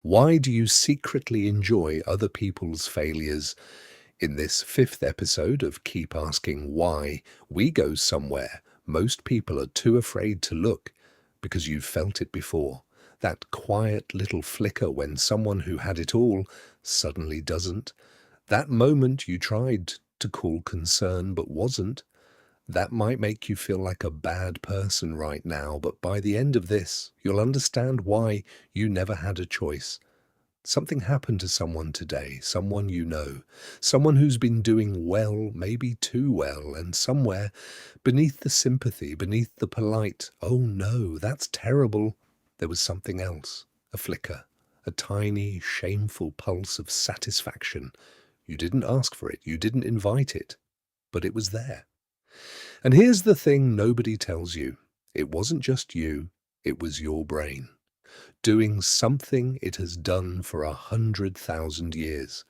Why do you secretly enjoy other people's failures? In this fifth episode of Keep Asking Why, we go somewhere most people are too afraid to look because you've felt it before. That quiet little flicker when someone who had it all suddenly doesn't. That moment you tried to call concern but wasn't. That might make you feel like a bad person right now, but by the end of this, you'll understand why you never had a choice. Something happened to someone today, someone you know, someone who's been doing well, maybe too well, and somewhere beneath the sympathy, beneath the polite, "Oh no, that's terrible," there was something else, a flicker, a tiny, shameful pulse of satisfaction. You didn't ask for it, you didn't invite it, but it was there. And here's the thing nobody tells you. It wasn't just you, it was your brain doing something it has done for 100,000 years.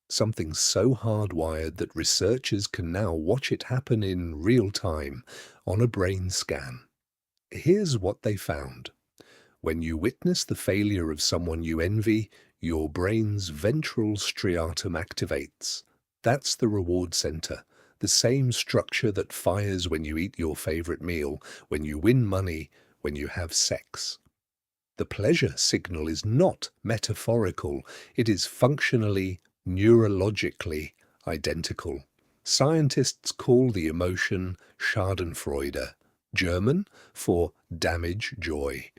Something so hardwired that researchers can now watch it happen in real time on a brain scan. Here's what they found. When you witness the failure of someone you envy, your brain's ventral striatum activates. That's the reward center, the same structure that fires when you eat your favorite meal, when you win money, when you have sex. The pleasure signal is not metaphorical, it is functionally, neurologically identical. Scientists call the emotion Schadenfreude, German for damage joy.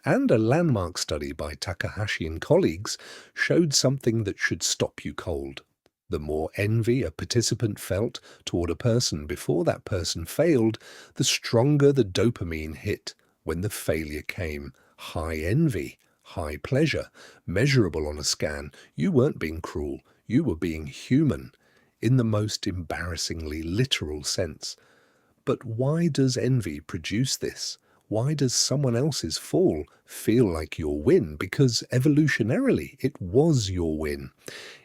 And a landmark study by Takahashi and colleagues showed something that should stop you cold. The more envy a participant felt toward a person before that person failed, the stronger the dopamine hit when the failure came. High envy, high pleasure, measurable on a scan. You weren't being cruel, you were being human, in the most embarrassingly literal sense. But why does envy produce this? Why does someone else's fall feel like your win? Because evolutionarily, it was your win.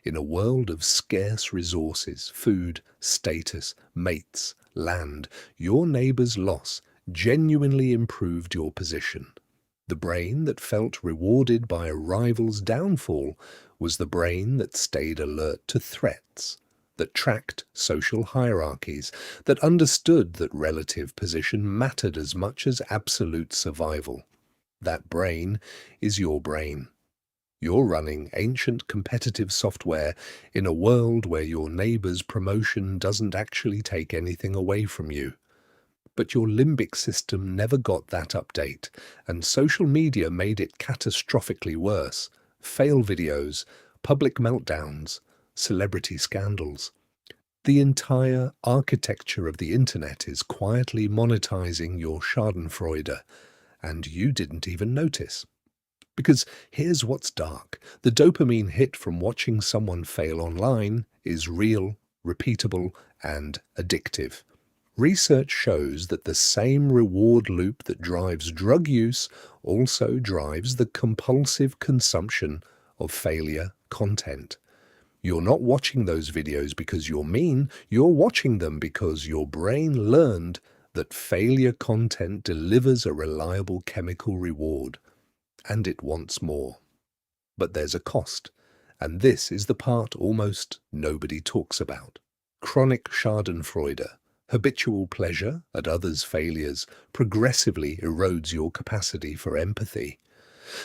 In a world of scarce resources, food, status, mates, land, your neighbor's loss genuinely improved your position. The brain that felt rewarded by a rival's downfall was the brain that stayed alert to threats, that tracked social hierarchies, that understood that relative position mattered as much as absolute survival. That brain is your brain. You're running ancient competitive software in a world where your neighbor's promotion doesn't actually take anything away from you. But your limbic system never got that update, and social media made it catastrophically worse. Fail videos, public meltdowns, celebrity scandals. The entire architecture of the internet is quietly monetizing your Schadenfreude, and you didn't even notice. Because here's what's dark. The dopamine hit from watching someone fail online is real, repeatable, and addictive. Research shows that the same reward loop that drives drug use also drives the compulsive consumption of failure content. You're not watching those videos because you're mean, you're watching them because your brain learned that failure content delivers a reliable chemical reward, and it wants more. But there's a cost, and this is the part almost nobody talks about. Chronic Schadenfreude. Habitual pleasure at others' failures progressively erodes your capacity for empathy.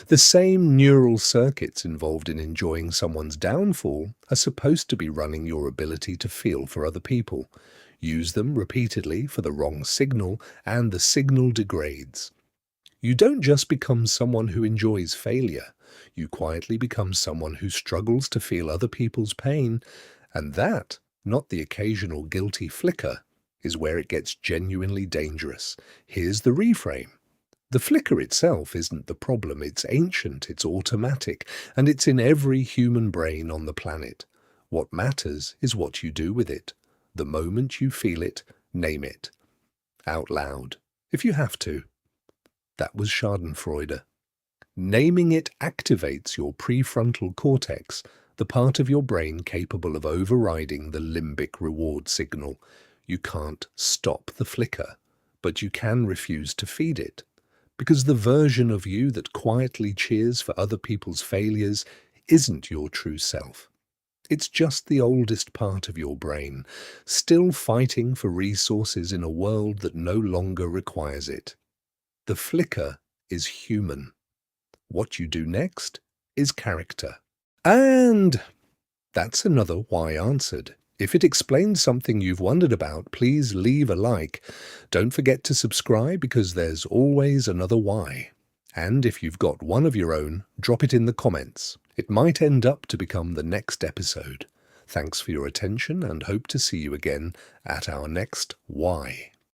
The same neural circuits involved in enjoying someone's downfall are supposed to be running your ability to feel for other people. Use them repeatedly for the wrong signal, and the signal degrades. You don't just become someone who enjoys failure. You quietly become someone who struggles to feel other people's pain, and that, not the occasional guilty flicker, is where it gets genuinely dangerous. Here's the reframe. The flicker itself isn't the problem. It's ancient, it's automatic, and it's in every human brain on the planet. What matters is what you do with it. The moment you feel it, name it. Out loud, if you have to. That was Schadenfreude. Naming it activates your prefrontal cortex, the part of your brain capable of overriding the limbic reward signal. You can't stop the flicker, but you can refuse to feed it. Because the version of you that quietly cheers for other people's failures isn't your true self. It's just the oldest part of your brain, still fighting for resources in a world that no longer requires it. The flicker is human. What you do next is character. And that's another why answered. If it explains something you've wondered about, please leave a like. Don't forget to subscribe because there's always another why. And if you've got one of your own, drop it in the comments. It might end up to become the next episode. Thanks for your attention and hope to see you again at our next Why.